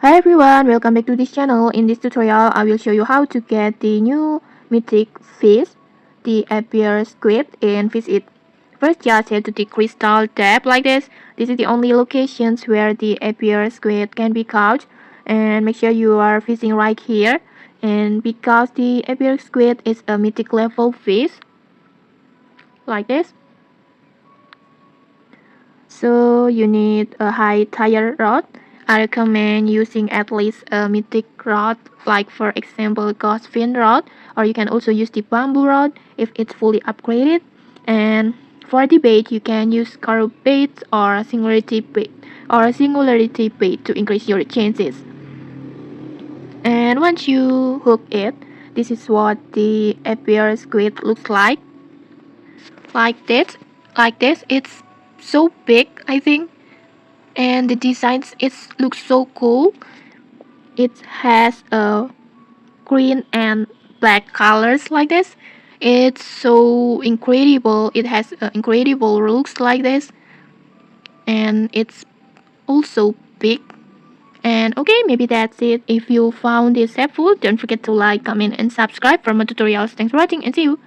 Hi everyone, welcome back to this channel. In this tutorial, I will show you how to get the new mythic fish, the Abyr Squid, and fish it. First, just head to the crystal tab like this. This is the only locations where the Abyr Squid can be caught, and make sure you are fishing right here. And because the Abyr Squid is a mythic level fish, like this, so you need a high tire rod. I recommend using at least a mythic rod, like for example ghost fin rod, or you can also use the bamboo rod if it's fully upgraded. And for the bait, you can use carp bait or singularity bait to increase your chances. And once you hook it, this is what the Abyr squid looks like. Like this, it's so big, I think, and the designs it looks so cool. It has a green and black colors like this. It's so incredible. It has incredible looks like this, and it's also big. And okay, maybe that's it. If you found this helpful, don't forget to like, comment, and subscribe for more tutorials. Thanks for watching, and see you.